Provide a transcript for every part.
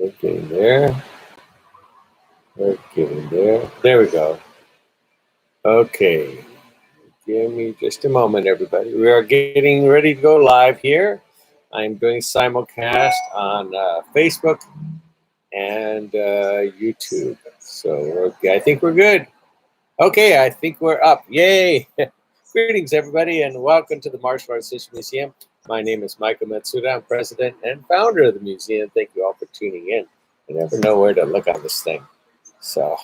We're getting there. We're getting there. There we go. Okay. Give me just a moment, everybody. We are getting ready to go live here. I'm doing simulcast on Facebook and YouTube. So I think we're good. Okay, I think we're up. Yay! Greetings, everybody, and welcome to the Martial Arts History Museum. My name is Michael Matsuda. I'm president and founder of the museum. Thank you all for tuning in. I never know where to look on this thing. So,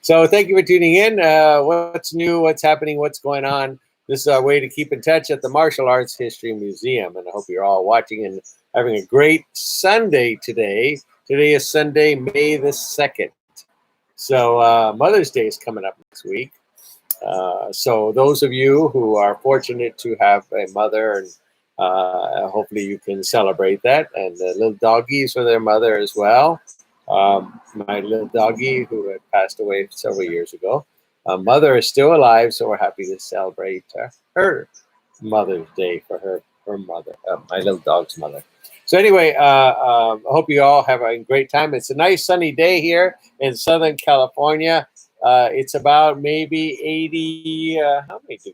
so thank you for tuning in. What's new? What's happening? What's going on? This is our way to keep in touch at the Martial Arts History Museum. And I hope you're all watching and having a great Sunday today. Today is Sunday, May the 2nd. So Mother's Day is coming up next week. So those of you who are fortunate to have a mother, and hopefully you can celebrate that. And the little doggies for their mother as well. My little doggie who had passed away several years ago. Mother is still alive, so we're happy to celebrate her Mother's Day for her mother, my little dog's mother. So anyway, I hope you all have a great time. It's a nice sunny day here in Southern California. It's about maybe 80,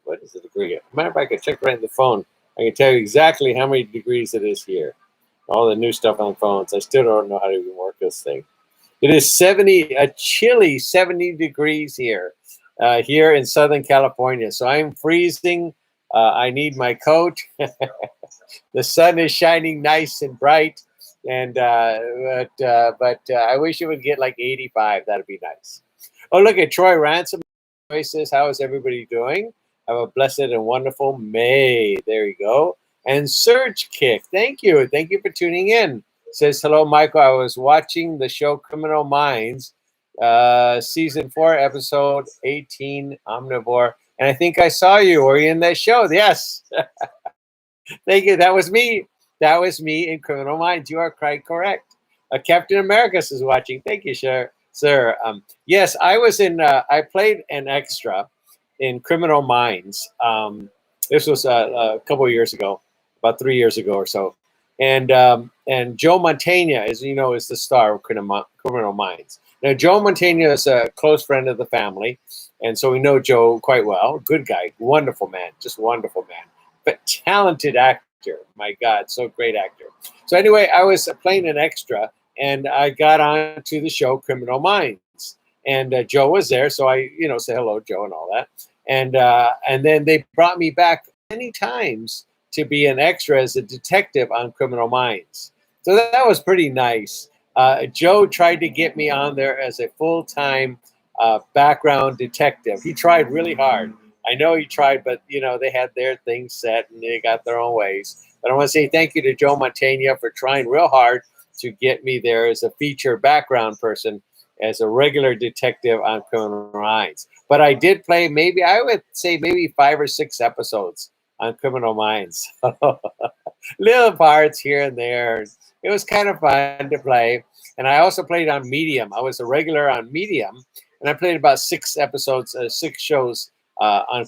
what is the degree? Matter if I could check right in the phone. I can tell you exactly how many degrees it is here. All the new stuff on phones. I still don't know how to even work this thing. It is a chilly 70 degrees here in Southern California. So I'm freezing. I need my coat. The sun is shining nice and bright. And but I wish it would get like 85. That'd be nice. Oh, look at Troy Ransom. Troy says, how is everybody doing? Have a blessed and wonderful May. There you go. And Surge Kick, thank you. Thank you for tuning in. Says, hello, Michael. I was watching the show Criminal Minds, season 4, episode 18, Omnivore. And I think I saw you. Were you in that show? Yes. Thank you. That was me. That was me in Criminal Minds. You are quite correct. Captain America is watching. Thank you, sir. Yes, I was in. I played an extra in Criminal Minds. This was a couple of years ago, about 3 years ago or so. And Joe Mantegna, as you know, is the star of Criminal Minds. Now, Joe Mantegna is a close friend of the family, and so we know Joe quite well. Good guy, wonderful man, just wonderful man, but talented actor. My God, so great actor. So anyway, I was playing an extra, and I got on to the show Criminal Minds, and Joe was there, so I, said hello, Joe, and all that, and then they brought me back many times to be an extra as a detective on Criminal Minds. So that was pretty nice. Joe tried to get me on there as a full-time background detective. He tried really hard. I know he tried, but, they had their things set and they got their own ways. But I want to say thank you to Joe Mantegna for trying real hard to get me there as a feature background person, as a regular detective on Criminal Minds. But I did play maybe 5 or 6 episodes on Criminal Minds. Little parts here and there. It was kind of fun to play. And I also played on Medium. I was a regular on Medium, and I played about 6 episodes, 6 shows on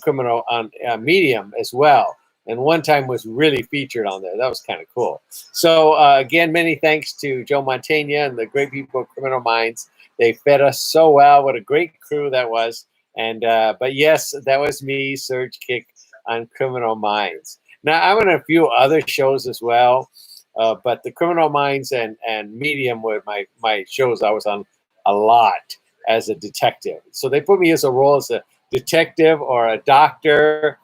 Medium as well. And one time was really featured on there. That was kind of cool. So again, many thanks to Joe Mantegna and the great people of Criminal Minds. They fed us so well. What a great crew that was. And but yes, that was me, Surge Kick, on Criminal Minds. Now I'm on a few other shows as well, but the Criminal Minds and Medium were my shows I was on a lot as a detective. So they put me as a role as a detective or a doctor,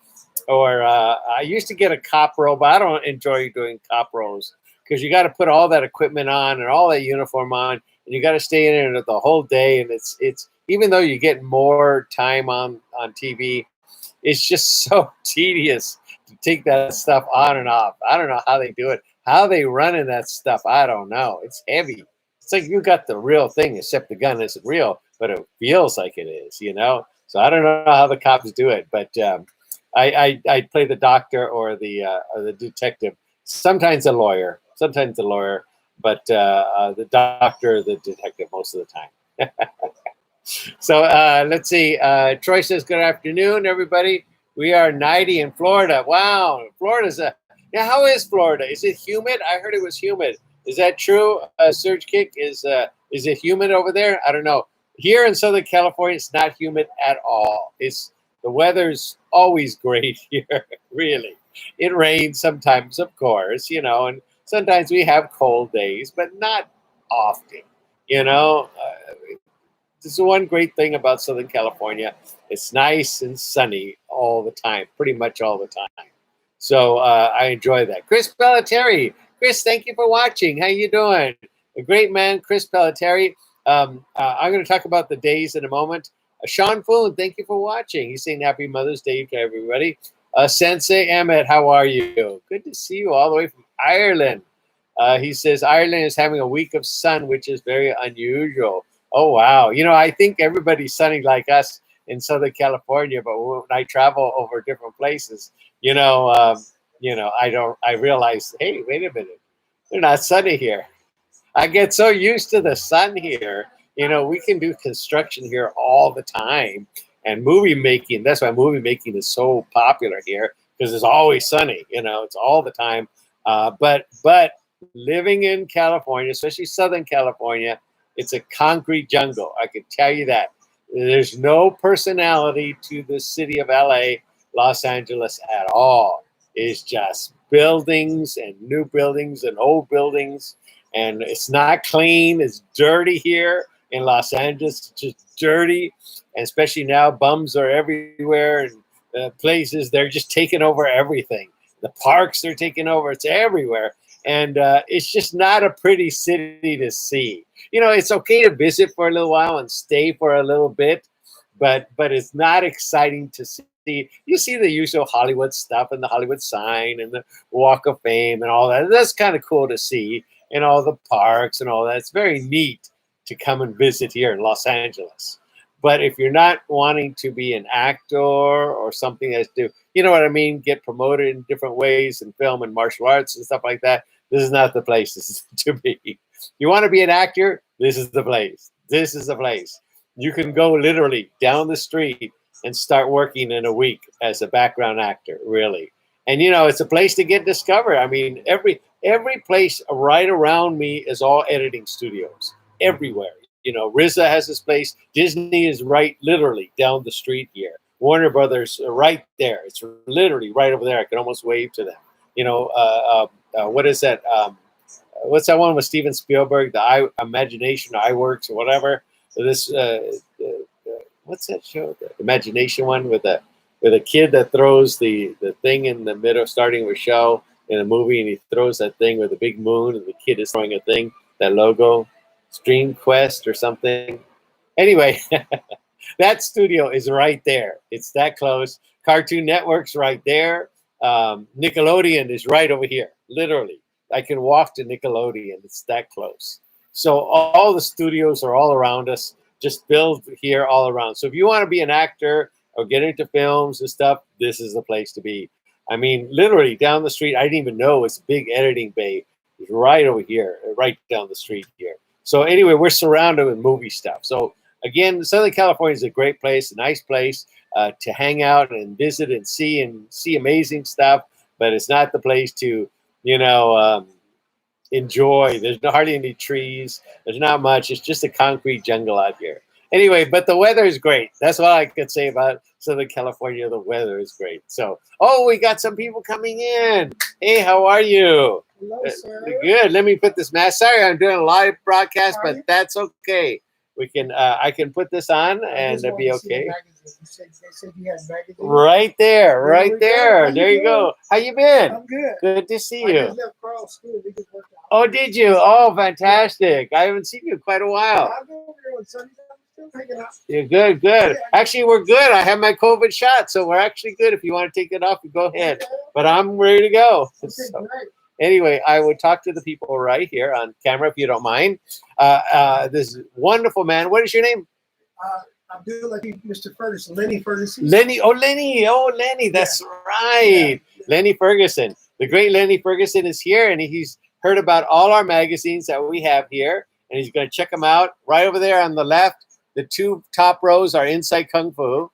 or I used to get a cop role, but I don't enjoy doing cop roles because you got to put all that equipment on and all that uniform on, and you got to stay in it the whole day. And it's even though you get more time on TV, it's just so tedious to take that stuff on and off. I don't know how they do it. How they run in that stuff, I don't know. It's heavy. It's like you got the real thing, except the gun isn't real, but it feels like it is, So I don't know how the cops do it, but I play the doctor or the detective. Sometimes the lawyer, but the doctor, the detective most of the time. So let's see. Troy says, good afternoon, everybody. We are 90 in Florida. Wow. Florida's how is Florida? Is it humid? I heard it was humid. Is that true? Surge Kick, is it humid over there? I don't know. Here in Southern California, it's not humid at all. It's the weather's always great here. Really, it rains sometimes, of course, and sometimes we have cold days, but not often. This is one great thing about Southern California. It's nice and sunny all the time, pretty much all the time. So I enjoy that. Chris Pelletieri. Chris, thank you for watching. How you doing? A great man, Chris Pelletieri. I'm going to talk about the days in a moment. Sean Foon, thank you for watching. He's saying Happy Mother's Day to everybody. Sensei Emmett, how are you? Good to see you all the way from Ireland. He says Ireland is having a week of sun, which is very unusual. Oh, wow. I think everybody's sunny like us in Southern California, but when I travel over different places, I realize, hey, wait a minute. They're not sunny here. I get so used to the sun here. We can do construction here all the time and movie making. That's why movie making is so popular here because it's always sunny. It's all the time. But living in California, especially Southern California, it's a concrete jungle. I can tell you that. There's no personality to the city of LA, Los Angeles at all. It's just buildings and new buildings and old buildings. And it's not clean. It's dirty here in Los Angeles. It's just dirty. And especially now, bums are everywhere. And places, they're just taking over everything. The parks, they're taking over. It's everywhere. And it's just not a pretty city to see. It's okay to visit for a little while and stay for a little bit, but it's not exciting to see. You see the usual Hollywood stuff and the Hollywood sign and the Walk of Fame and all that. That's kind of cool to see, and all the parks and all that. It's very neat to come and visit here in Los Angeles. But if you're not wanting to be an actor or something that's you know what I mean, get promoted in different ways in film and martial arts and stuff like that, this is not the place to be. You want to be an actor? This is the place. This is the place. You can go literally down the street and start working in a week as a background actor, really. And it's a place to get discovered. I mean, every place right around me is all editing studios. Everywhere. RZA has his place. Disney is right, literally down the street here. Warner Brothers are right there. It's literally right over there. I can almost wave to them. What is that? What's that one with Steven Spielberg? The Imagination, iWorks, or whatever. This what's that show? The Imagination one with a kid that throws the thing in the middle, starting with show in a movie, and he throws that thing with a big moon, and the kid is throwing a thing. That logo, Stream Quest or something. Anyway, that studio is right there. It's that close. Cartoon Network's right there. Nickelodeon is right over here. Literally, I can walk to Nickelodeon. It's that close. So all the studios are all around us. Just build here all around. So if you want to be an actor or get into films and stuff, this is the place to be. I mean, literally down the street, I didn't even know it's a big editing bay. It's right over here, right down the street here. So anyway, we're surrounded with movie stuff. So again, Southern California is a great place, a nice place to hang out and visit and see amazing stuff. But it's not the place to, enjoy. There's hardly any trees. There's not much. It's just a concrete jungle out here. Anyway, but the weather is great. That's all I could say about Southern California. The weather is great. So, we got some people coming in. Hey, how are you? Hello, sir. Good. Let me put this mask. Sorry, I'm doing a live broadcast, but that's okay. We can. I can put this on and it'll be okay. They said you had magazines. Right there, right there. There you go. How you been? I'm good. Good to see I you. just left Carl's school. We just worked out. Oh, did you? Oh, fantastic. I haven't seen you in quite a while. I'll go over there on Sunday. I'm still hanging out. You're good, good. Actually, we're good. I have my COVID shot, so we're actually good. If you want to take it off, you go ahead. But I'm ready to go. Okay, So, great. anyway, I would talk to the people right here on camera, if you don't mind. This wonderful man. What is your name? I'm doing like Mr. Ferguson, Lenny Ferguson. Lenny. Oh, Lenny. Oh, Lenny. That's right. Yeah. Lenny Ferguson. The great Lenny Ferguson is here, and he's heard about all our magazines that we have here, and he's going to check them out. Right over there on the left, the two top rows are Inside Kung Fu.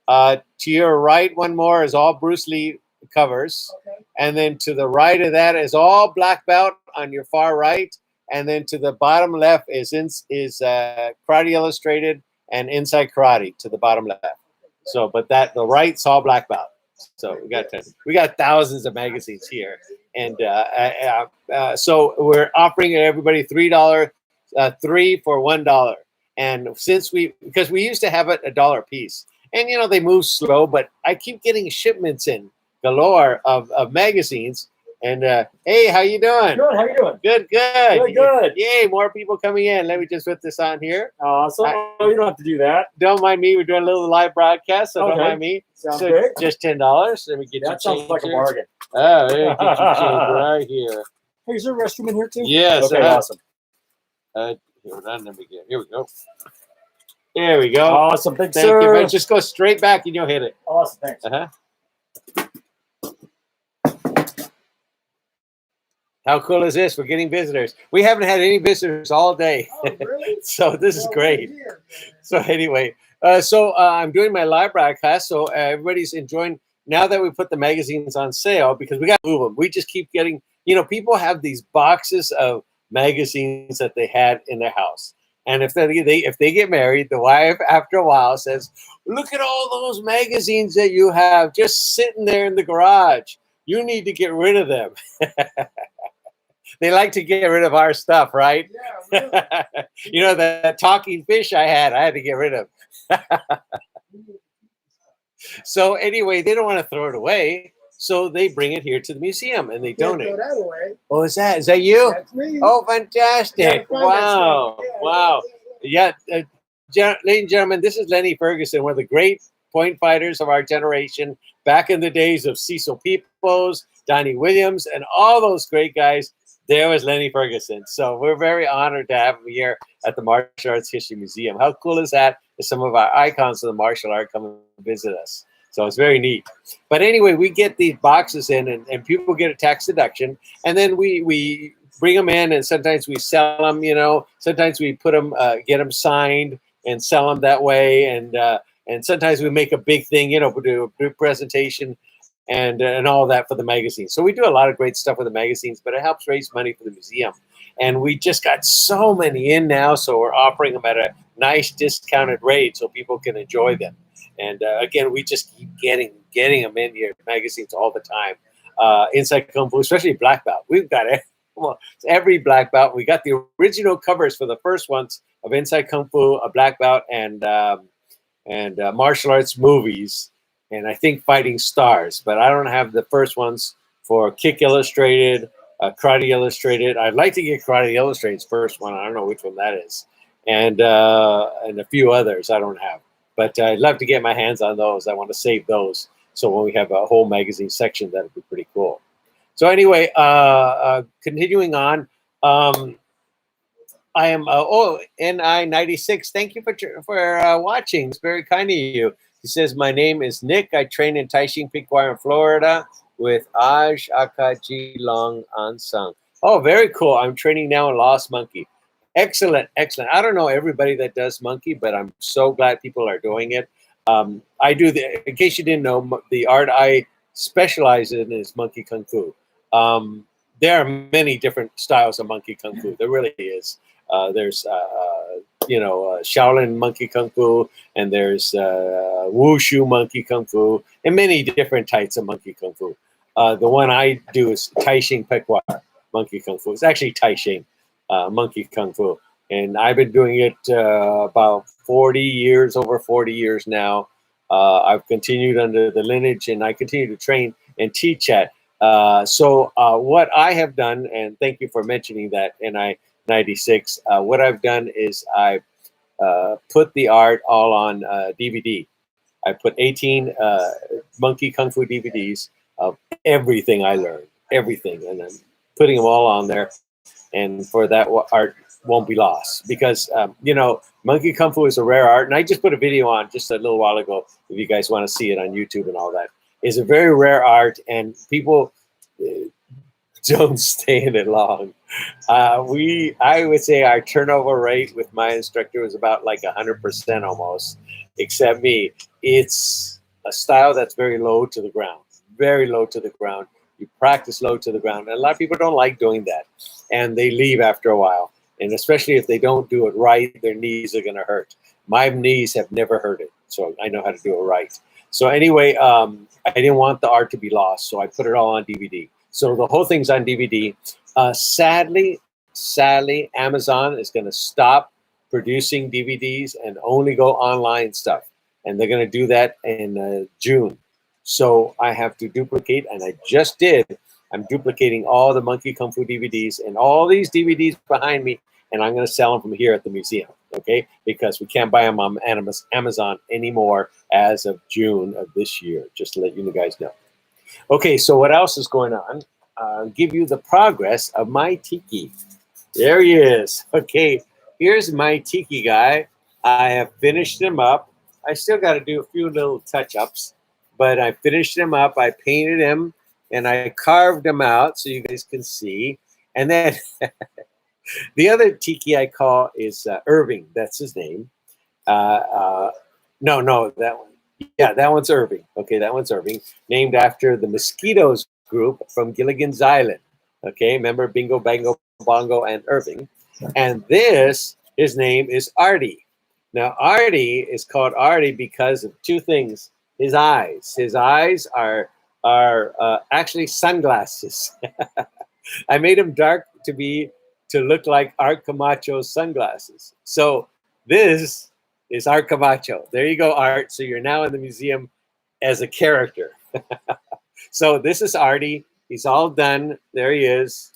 Okay. To your right, one more is all Bruce Lee covers. Okay. And then to the right of that is all black belt on your far right. And then to the bottom left is Karate Illustrated and Inside Karate to the bottom left. So, but the right's all black belt. So we got thousands of magazines here, and so we're offering everybody $3, 3 for $1. And because we used to have it $1 a piece, and they move slow, but I keep getting shipments in galore of magazines. And hey, how you doing? Good. How you doing? Good. Good. Yay, more people coming in. Let me just put this on here. So you don't have to do that. Don't mind me. We're doing a little live broadcast, so Okay. don't mind me. Sounds So great. just $10. Let me get That you sounds like a here. bargain. Oh, there, get you change right here. Hey, is there a restroom in here too? Yes. Okay, awesome. Here we go. There we go. Awesome. Thanks, Thank sir. you, man. Just go straight back and you'll hit it. Awesome. Thanks. How cool is this? We're getting visitors. We haven't had any visitors all day. Oh, really? So this is Well, great. we're here. So anyway, I'm doing my live broadcast, so everybody's enjoying. Now that we put the magazines on sale, because we got to move them, we just keep getting. People have these boxes of magazines that they had in their house, and if they get married, the wife after a while says, "Look at all those magazines that you have just sitting there in the garage. You need to get rid of them." They like to get rid of our stuff, right? Yeah, really. The talking fish I had to get rid of. So anyway, they don't want to throw it away, so they bring it here to the museum and they Can't donate. throw that away. Oh, is that you? That's me. Oh, fantastic! Gotta find that Wow, stuff. Yeah, wow. Yeah, ladies and gentlemen, this is Lenny Ferguson, one of the great point fighters of our generation. Back in the days of Cecil Peoples, Donnie Williams, and all those great guys. There was Lenny Ferguson. So we're very honored to have him here at the Martial Arts History Museum. How cool is that? Some of our icons of the martial art come and visit us. So it's very neat. But anyway, we get these boxes in and people get a tax deduction. And then we bring them in and sometimes we sell them, sometimes we put them, get them signed and sell them that way. And sometimes we make a big thing, do a big presentation and all that for the magazine. So we do a lot of great stuff with the magazines, but it helps raise money for the museum. And we just got so many in now, so we're offering them at a nice discounted rate so people can enjoy them. And again, we just keep getting them in here, magazines all the time. Inside Kung Fu, especially black belt. We've got every black belt. We got the original covers for the first ones of Inside Kung Fu, a black belt, and martial arts movies. And I think Fighting Stars, but I don't have the first ones for Kick Illustrated, Karate Illustrated. I'd like to get Karate Illustrated's first one. I don't know which one that is, and a few others I don't have. But I'd love to get my hands on those. I want to save those. So when we have a whole magazine section, that would be pretty cool. So anyway, continuing on, I am NI96. Thank you for watching. It's very kind of you. He says, my name is Nick. I train in Taishing Piquar in Florida with Aj Akaji Long Ansang. Oh, very cool. I'm training now in Lost Monkey. Excellent, excellent. I don't know everybody that does monkey, but I'm so glad people are doing it. I do in case you didn't know, the art I specialize in is monkey kung fu. There are many different styles of monkey kung fu. There really is. There's Shaolin monkey kung fu, and there's wushu monkey kung fu, and many different types of monkey kung fu. The one I do is Taishing Pekwar monkey kung fu. It's actually Taishing monkey kung fu, and I've been doing it about 40 years, over 40 years now. I've continued under the lineage, and I continue to train and teach at. So what I have done, and thank you for mentioning that, NI96, what I've done is I put the art all on DVD. I put 18 monkey kung fu DVDs of everything I learned, everything, and I'm putting them all on there. And for that, art won't be lost because, monkey kung fu is a rare art. And I just put a video on just a little while ago, if you guys want to see it on YouTube and all that. It's a very rare art, and people don't stay in it long. I would say our turnover rate with my instructor was about like 100% almost, except me. It's a style that's very low to the ground, very low to the ground. You practice low to the ground. And a lot of people don't like doing that. And they leave after a while. And especially if they don't do it right, their knees are going to hurt. My knees have never hurt it. So I know how to do it right. So anyway, I didn't want the art to be lost. So I put it all on DVD. So the whole thing's on DVD. Sadly, Amazon is going to stop producing DVDs and only go online stuff. And they're going to do that in June. So I have to duplicate, and I just did. I'm duplicating all the Monkey Kung Fu DVDs and all these DVDs behind me, and I'm going to sell them from here at the museum, okay? Because we can't buy them on Amazon anymore as of June of this year, just to let you guys know. Okay, so what else is going on? I'll give you the progress of my tiki. There he is. Okay, here's my tiki guy. I have finished him up. I still got to do a few little touch-ups, but I finished him up. I painted him, and I carved him out so you guys can see. And then the other tiki I call is Irving. That's his name. No, that one. Yeah, that one's Irving. Okay, that one's Irving, named after the Mosquitoes group from Gilligan's Island. Okay, remember Bingo, Bango, Bongo, and Irving. And this, his name is Artie. Now, Artie is called Artie because of two things. His eyes. His eyes are actually sunglasses. I made him dark to look like Art Camacho's sunglasses. So this is Art Camacho. There you go, Art. So you're now in the museum as a character. So this is Artie. He's all done. There he is.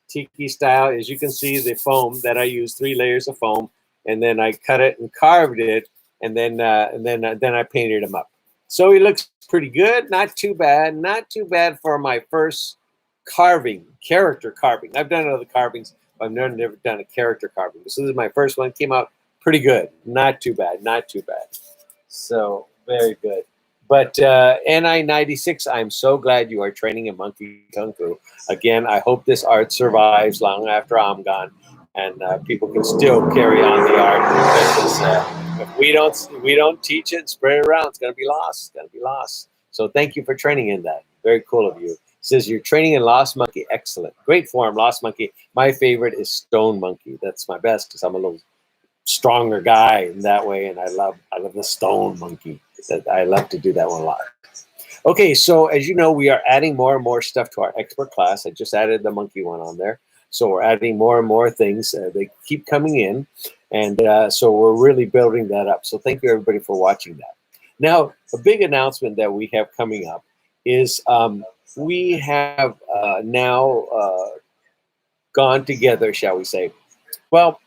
Tiki style. As you can see, the foam that I used, 3 layers of foam, and then I cut it and carved it, and then I painted him up. So he looks pretty good. Not too bad. Not too bad for my first character carving. I've done other carvings, but I've never done a character carving. So this is my first one. Came out pretty good. Not too bad. Not too bad. So very good. But NI96, I'm so glad you are training in Monkey Kung Fu. Again, I hope this art survives long after I'm gone, and people can still carry on the art. Because if we don't teach it, spread it around, it's going to be lost. It's going to be lost. So thank you for training in that. Very cool of you. It says you're training in Lost Monkey. Excellent. Great form, Lost Monkey. My favorite is Stone Monkey. That's my best because I'm a little stronger guy in that way, and I love the Stone Monkey. I love to do that one a lot. Okay, so as you know, we are adding more and more stuff to our expert class. I just added the monkey one on there. So we're adding more and more things. They keep coming in, and so we're really building that up. So thank you, everybody, for watching that. Now, a big announcement that we have coming up is we have now gone together, shall we say. Well,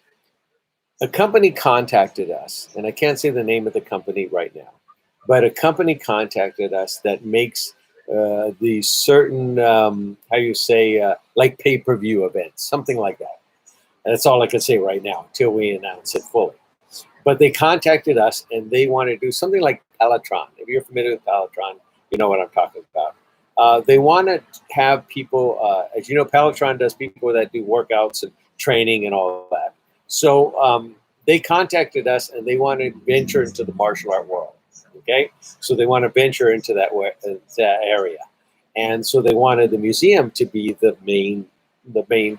a company contacted us, and I can't say the name of the company right now, but a company contacted us that makes these certain, like pay-per-view events, something like that. And that's all I can say right now until we announce it fully. But they contacted us, and they want to do something like Peloton. If you're familiar with Peloton, you know what I'm talking about. They want to have people, as you know, Peloton does people that do workouts and training and all of that. So they contacted us, and they want to venture into the martial art world. Okay, so they want to venture into that area, and so they wanted the museum to be the main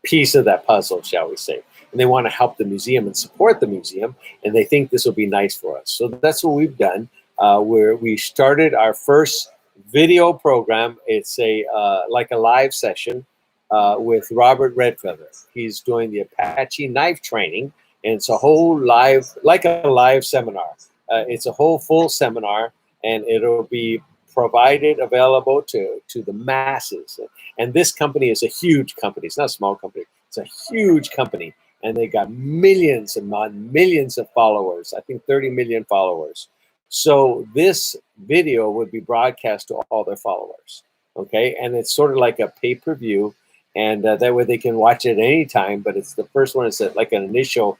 piece of that puzzle, shall we say? And they want to help the museum and support the museum, and they think this will be nice for us. So that's what we've done. Where we started our first video program. It's like a live session with Robert Redfeather. He's doing the Apache knife training, and it's a whole like a live seminar. It's a whole full seminar, and it'll be available to the masses. And this company is a huge company. It's not a small company. It's a huge company, and they got millions and millions of followers. I think 30 million followers. So this video would be broadcast to all their followers. Okay, and it's sort of like a pay-per-view, and that way they can watch it at any time. But it's the first one. It's like an initial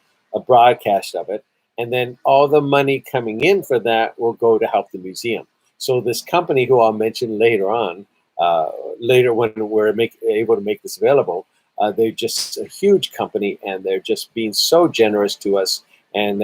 broadcast of it. And then all the money coming in for that will go to help the museum. So this company, who I'll mention later on, later when we're able to make this available, they're just a huge company, and they're just being so generous to us. And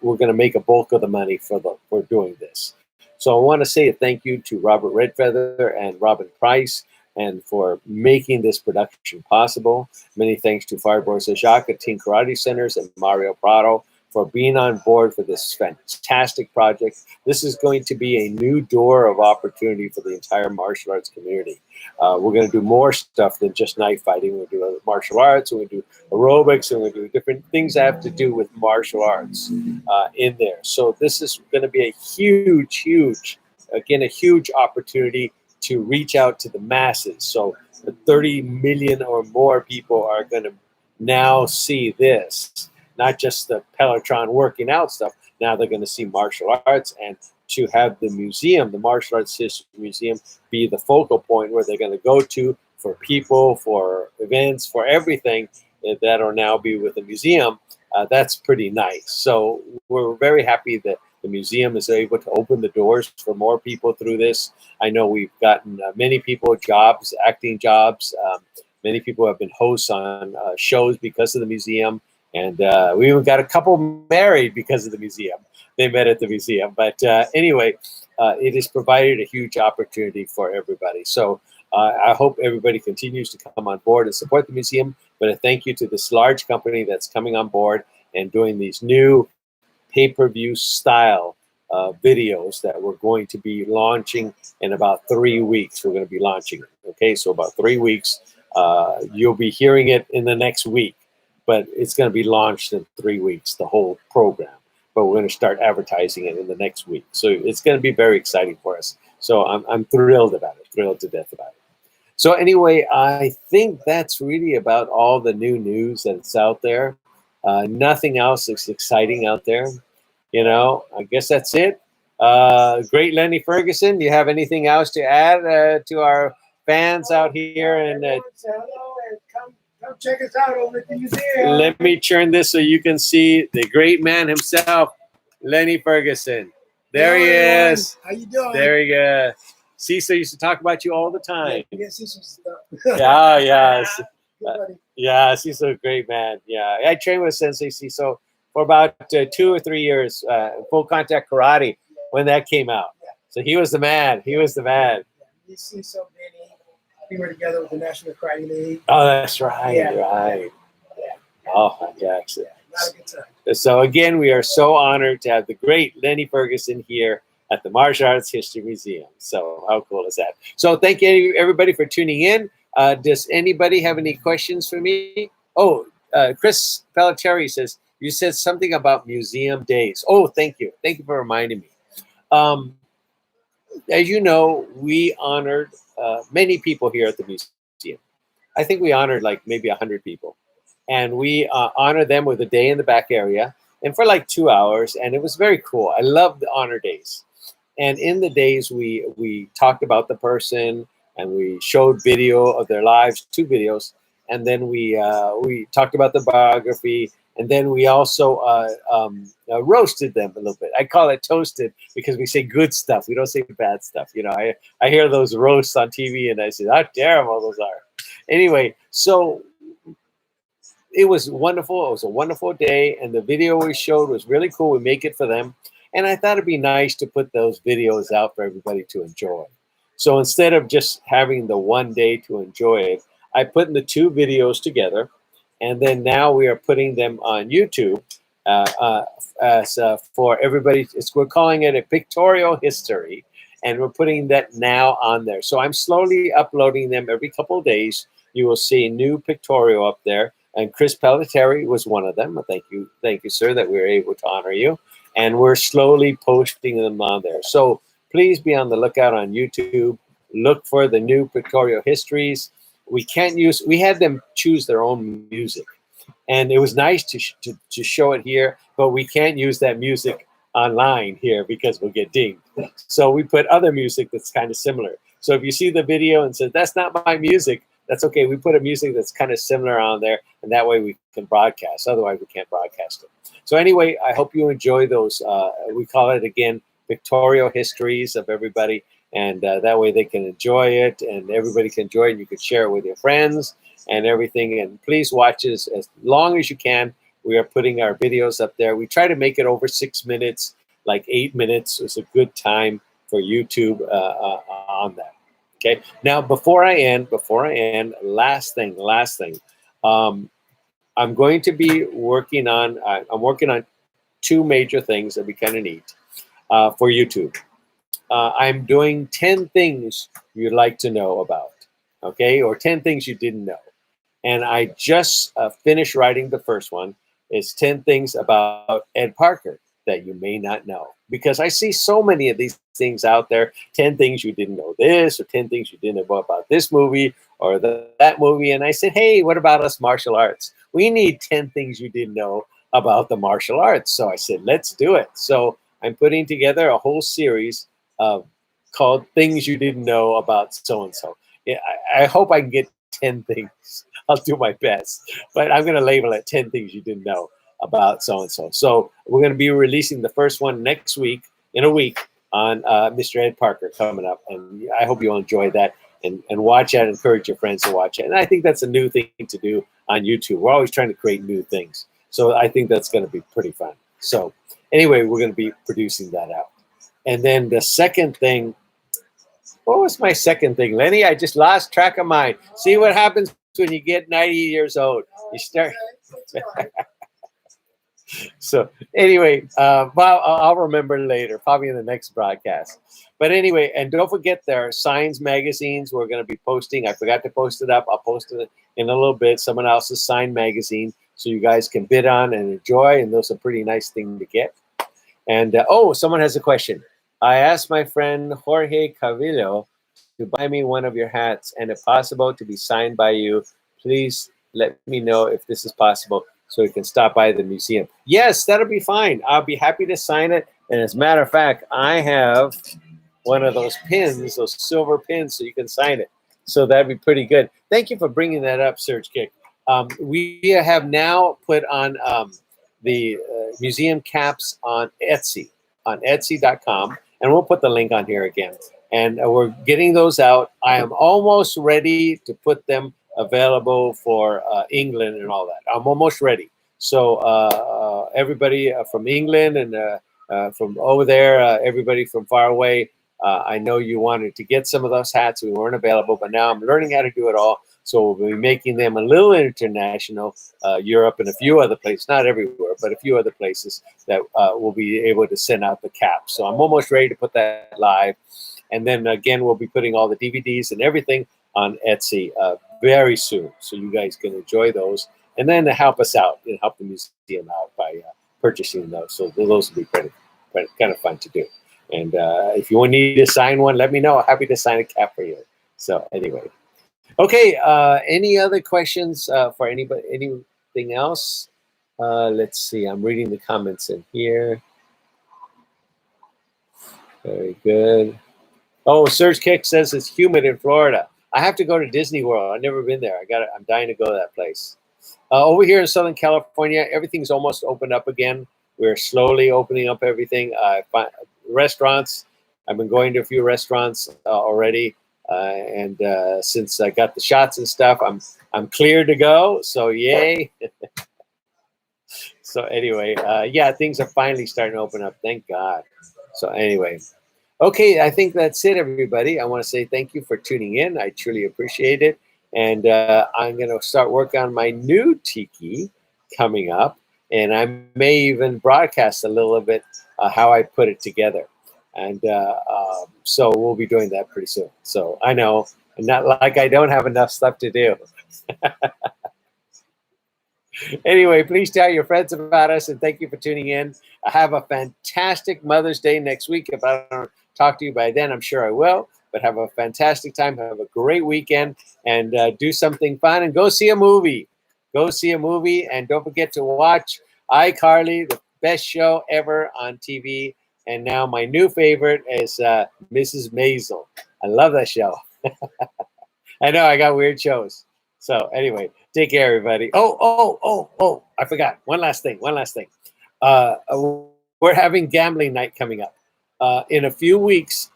we're going to make a bulk of the money for doing this. So I want to say a thank you to Robert Redfeather and Robin Price and for making this production possible. Many thanks to Fireborn Sajaka, Teen Karate Centers, and Mario Prado for being on board for this fantastic project. This is going to be a new door of opportunity for the entire martial arts community. We're going to do more stuff than just knife fighting. We'll do martial arts, and we'll do aerobics, and we'll do different things that have to do with martial arts in there. So this is going to be a huge, again, a huge opportunity to reach out to the masses. So 30 million or more people are going to now see this, not just the Pelotron working out stuff. Now they're going to see martial arts, and to have the museum, the Martial Arts History Museum, be the focal point where they're going to go to for people, for events, for everything that will now be with the museum. That's pretty nice. So we're very happy that the museum is able to open the doors for more people through this. I know we've gotten many people jobs, acting jobs. Many people have been hosts on shows because of the museum. And we even got a couple married because of the museum. They met at the museum. But anyway, it has provided a huge opportunity for everybody. So I hope everybody continues to come on board and support the museum. But a thank you to this large company that's coming on board and doing these new pay-per-view style videos that we're going to be launching in about 3 weeks. We're going to be launching it. Okay, so about 3 weeks. You'll be hearing it in the next week, but it's going to be launched in 3 weeks, the whole program. But we're going to start advertising it in the next week. So it's going to be very exciting for us. So I'm thrilled about it, thrilled to death about it. So anyway, I think that's really about all the new news that's out there. Nothing else is exciting out there. You know, I guess that's it. Great Lenny Ferguson, do you have anything else to add to our fans out here? And Hello, and come check us out over at the museum. let me turn this so you can see the great man himself, Lenny Ferguson. There Hello, he everyone. is. How you doing? There he is. Cecil used to talk about you all the time. Yeah, see some stuff. Yeah. Good buddy. Yeah, Cecil's a great man. Yeah, I trained with Sensei Cecil for about 2 or 3 years, full contact karate when that came out. So he was the man. He was the man. You see so many. We were together with the National Karate League. Oh, that's right. Yeah. Right. Yeah. Oh, Jackson. Not a good time. So again, we are so honored to have the great Lenny Ferguson here at the Martial Arts History Museum. So how cool is that? So thank you everybody for tuning in. Does anybody have any questions for me? Oh, Chris Pelletieri says, you said something about museum days. Oh, thank you. Thank you for reminding me. As you know, we honored many people here at the museum. I think we honored like maybe 100 people. And we honored them with a day in the back area and for like 2 hours. And it was very cool. I love the honor days. And in the days, we talked about the person and we showed video of their lives, 2 videos. And then we talked about the biography. And then we also roasted them a little bit. I call it toasted because we say good stuff. We don't say bad stuff. You know, I hear those roasts on TV and I say, how terrible those are. Anyway, so it was wonderful. It was a wonderful day. And the video we showed was really cool. We make it for them. And I thought it'd be nice to put those videos out for everybody to enjoy. So instead of just having the one day to enjoy it, I put the 2 videos together. And then now we are putting them on YouTube as for everybody. We're calling it a pictorial history. And we're putting that now on there. So I'm slowly uploading them every couple of days. You will see a new pictorial up there. And Chris Pelletieri was one of them. Thank you, sir, that we were able to honor you. And we're slowly posting them on there. So please be on the lookout on YouTube. Look for the new pictorial histories. We had them choose their own music. And it was nice to show it here, but we can't use that music online here because we'll get dinged. So we put other music that's kind of similar. So if you see the video and say, that's not my music, that's okay. We put a music that's kind of similar on there, and that way we can broadcast. Otherwise, we can't broadcast it. So anyway, I hope you enjoy those. We call it, again, pictorial histories of everybody, and that way they can enjoy it, and everybody can enjoy it, and you can share it with your friends and everything. And please watch us as long as you can. We are putting our videos up there. We try to make it over 6 minutes, like 8 minutes is a good time for YouTube on that. Okay. Now, before I end, last thing. I'm going to be working on. I'm working on two major things that we kind of need for YouTube. I'm doing 10 things you'd like to know about, okay, or 10 things you didn't know. And I just finished writing the first one. It's 10 things about Ed Parker that you may not know. Because I see so many of these things out there, 10 things you didn't know this, or 10 things you didn't know about this movie, or that movie. And I said, hey, what about us martial arts? We need 10 things you didn't know about the martial arts. So I said, let's do it. So I'm putting together a whole series called Things You Didn't Know About So-and-so. Yeah, I hope I can get 10 things. I'll do my best. But I'm going to label it 10 Things You Didn't Know About So-and-so. So we're going to be releasing the first one next week, in a week, on Mr. Ed Parker coming up. And I hope you'll enjoy that and watch it and encourage your friends to watch it. And I think that's a new thing to do on YouTube. We're always trying to create new things. So I think that's going to be pretty fun. So anyway, we're going to be producing that out. And then the second thing, what was my second thing, Lenny? I just lost track of mine. See what happens when you get 90 years old. You start. So anyway, well, I'll remember later, probably in the next broadcast. But anyway, and don't forget there are Signs magazines we're going to be posting. I forgot to post it up. I'll post it in a little bit. Someone else's Sign magazine, so you guys can bid on and enjoy. And those are pretty nice thing to get. And oh, someone has a question. I asked my friend Jorge Cavillo to buy me one of your hats, and if possible, to be signed by you. Please let me know if this is possible so we can stop by the museum. Yes, that'll be fine. I'll be happy to sign it. And as a matter of fact, I have one of those pins, those silver pins, so you can sign it. So that'd be pretty good. Thank you for bringing that up, Serge Kick. We have now put on the museum caps on Etsy, on Etsy.com. And we'll put the link on here again. And we're getting those out. I am almost ready to put them available for England and all that. I'm almost ready. So everybody from England and from over there, everybody from far away, I know you wanted to get some of those hats. We weren't available, but now I'm learning how to do it all. So we'll be making them a little international, Europe and a few other places, not everywhere, but a few other places that we'll be able to send out the caps. So I'm almost ready to put that live. And then again, we'll be putting all the DVDs and everything on Etsy very soon. So you guys can enjoy those. And then to help us out and help the museum out by purchasing those. So those will be kind of fun to do. And if you need to sign one, let me know. I'm happy to sign a cap for you. So anyway. Okay, any other questions for anybody? Anything else? Let's see. I'm reading the comments in here. Very good. Oh, Serge Kick says it's humid in Florida. I have to go to Disney World. I've never been there. I'm dying to go to that place. Over here in Southern California, everything's almost opened up again. We're slowly opening up everything. Restaurants. I've been going to a few restaurants already. And since I got the shots and stuff, I'm clear to go. So yay! So anyway, yeah, things are finally starting to open up. Thank God. So anyway, okay, I think that's it, everybody. I want to say thank you for tuning in. I truly appreciate it. And I'm going to start working on my new tiki coming up, and I may even broadcast a little bit how I put it together. And so we'll be doing that pretty soon. So I know, not like I don't have enough stuff to do. Anyway, please tell your friends about us, and thank you for tuning in. Have a fantastic Mother's Day next week. If I don't talk to you by then, I'm sure I will. But have a fantastic time. Have a great weekend, and do something fun, and go see a movie. Go see a movie, and don't forget to watch iCarly, the best show ever on TV. And now my new favorite is Mrs. Maisel. I love that show. I know I got weird shows. So anyway, take care, everybody. Oh, I forgot. One last thing. We're having gambling night coming up. In a few weeks,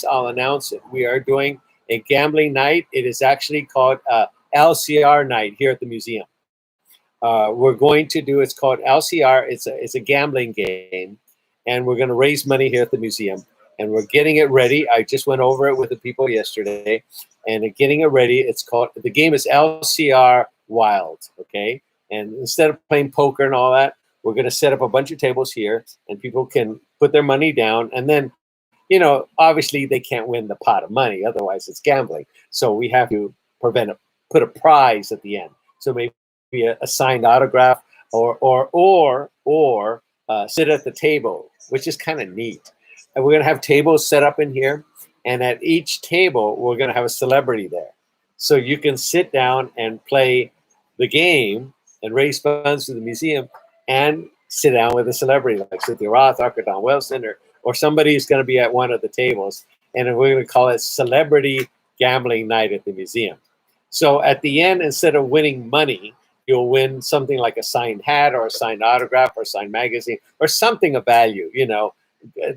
I'll announce it. We are doing a gambling night. It is actually called LCR night here at the museum. We're going to do, it's called LCR. It's a gambling game. And we're going to raise money here at the museum. and we're getting it ready. I just went over it with the people yesterday, and getting it ready. The game is LCR Wild, okay? And instead of playing poker and all that, we're going to set up a bunch of tables here, and people can put their money down, and then, obviously they can't win the pot of money, otherwise it's gambling. So we have to put a prize at the end. So maybe a signed autograph, or sit at the table, which is kind of neat. And we're going to have tables set up in here, and at each table we're going to have a celebrity there, so you can sit down and play the game and raise funds for the museum, and sit down with a celebrity like Cynthia Rothrock or Don Wilson, or somebody who's going to be at one of the tables, and we're going to call it Celebrity Gambling Night at the museum. So at the end, instead of winning money, you'll win something like a signed hat or a signed autograph or a signed magazine or something of value,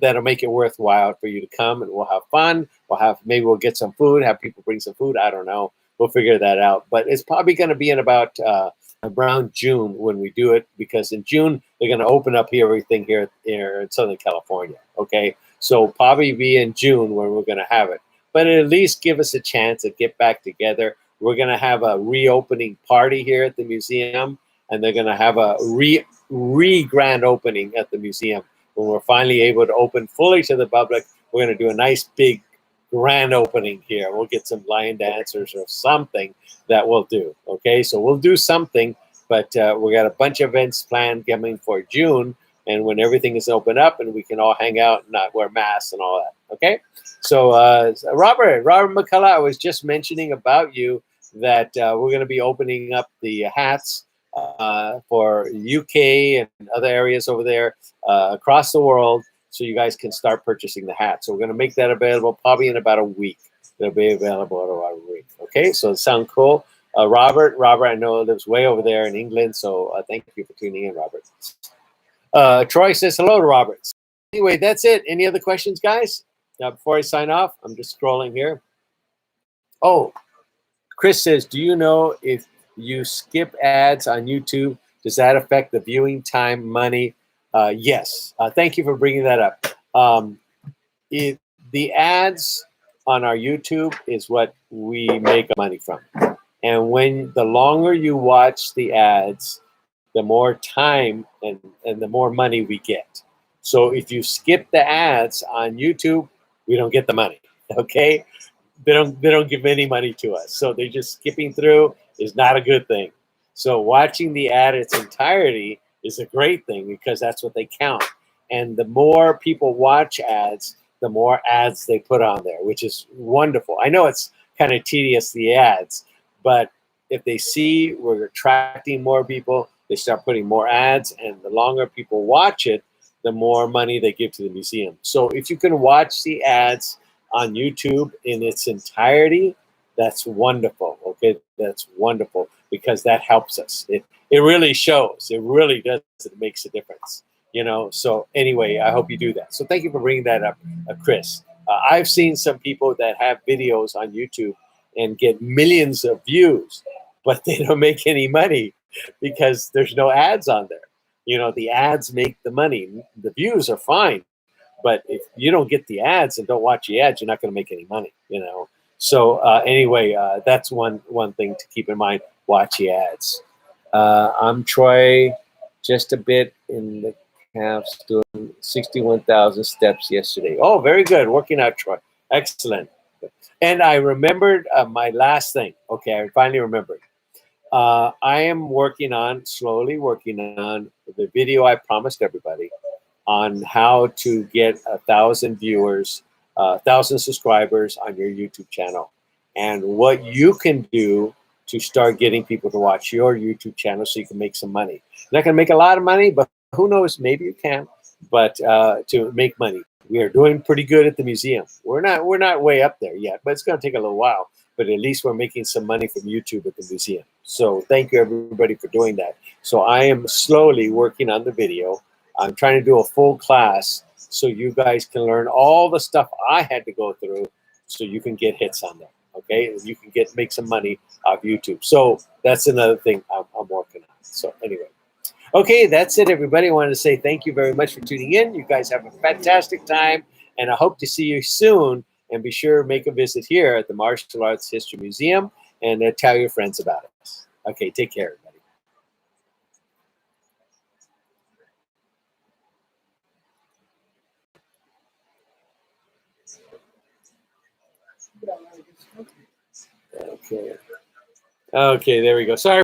that'll make it worthwhile for you to come, and we'll have fun. Maybe we'll get some food, have people bring some food. I don't know. We'll figure that out. But it's probably going to be in about around June when we do it, because in June they're going to open up everything here in Southern California. Okay, so probably be in June when we're going to have it. But at least give us a chance to get back together. We're going to have a reopening party here at the museum, and they're going to have a grand opening at the museum. When we're finally able to open fully to the public, we're going to do a nice big grand opening here. We'll get some lion dancers or something that we'll do. Okay, so we'll do something, but we got a bunch of events planned coming for June, and when everything is open up and we can all hang out and not wear masks and all that. Okay, so Robert McCullough, I was just mentioning about you that we're going to be opening up the hats for UK and other areas over there across the world, so you guys can start purchasing the hats. So we're going to make that available probably in about a week. It'll be available in about a week. Okay, so it sounds cool. Robert, I know lives way over there in England, so thank you for tuning in, Robert. Troy says hello to Robert. Anyway, that's it. Any other questions, guys? Now, before I sign off, I'm just scrolling here. Oh, Chris says, do you know if you skip ads on YouTube, does that affect the viewing time money? Yes. Thank you for bringing that up. The ads on our YouTube is what we make money from. And when the longer you watch the ads, the more time and the more money we get. So if you skip the ads on YouTube, we don't get the money. Okay? They don't give any money to us. So they're just skipping through is not a good thing. So watching the ad its entirety is a great thing, because that's what they count. And the more people watch ads, the more ads they put on there, which is wonderful. I know it's kind of tedious, the ads, but if they see we're attracting more people, they start putting more ads, and the longer people watch it, the more money they give to the museum. So if you can watch the ads on YouTube in its entirety, that's wonderful. Okay, that's wonderful, because that helps us. It really shows. It really does. It makes a difference. So anyway, I hope you do that. So thank you for bringing that up, Chris. I've seen some people that have videos on YouTube and get millions of views, but they don't make any money because there's no ads on there. The ads make the money. The views are fine, but if you don't get the ads and don't watch the ads, you're not going to make any money. So anyway, that's one thing to keep in mind. Watch the ads. I'm Troy, just a bit in the calves, doing 61,000 steps yesterday. Oh, very good. Working out, Troy. Excellent. And I remembered my last thing. Okay, I finally remembered. I am slowly working on the video I promised everybody on how to get 1,000 viewers, 1,000 subscribers on your YouTube channel, and what you can do to start getting people to watch your YouTube channel so you can make some money. You're not going to make a lot of money, but who knows? Maybe you can. But to make money, we are doing pretty good at the museum. We're not way up there yet, but it's going to take a little while. But at least we're making some money from YouTube at the museum. So thank you, everybody, for doing that. So I am slowly working on the video. I'm trying to do a full class so you guys can learn all the stuff I had to go through, so you can get hits on there. Okay, you can make some money off YouTube. So that's another thing I'm working on. So anyway, okay, that's it, everybody. I wanted to say thank you very much for tuning in. You guys have a fantastic time. And I hope to see you soon. And be sure to make a visit here at the Martial Arts History Museum and tell your friends about it. Okay, take care, everybody. Okay. Okay, there we go. Sorry.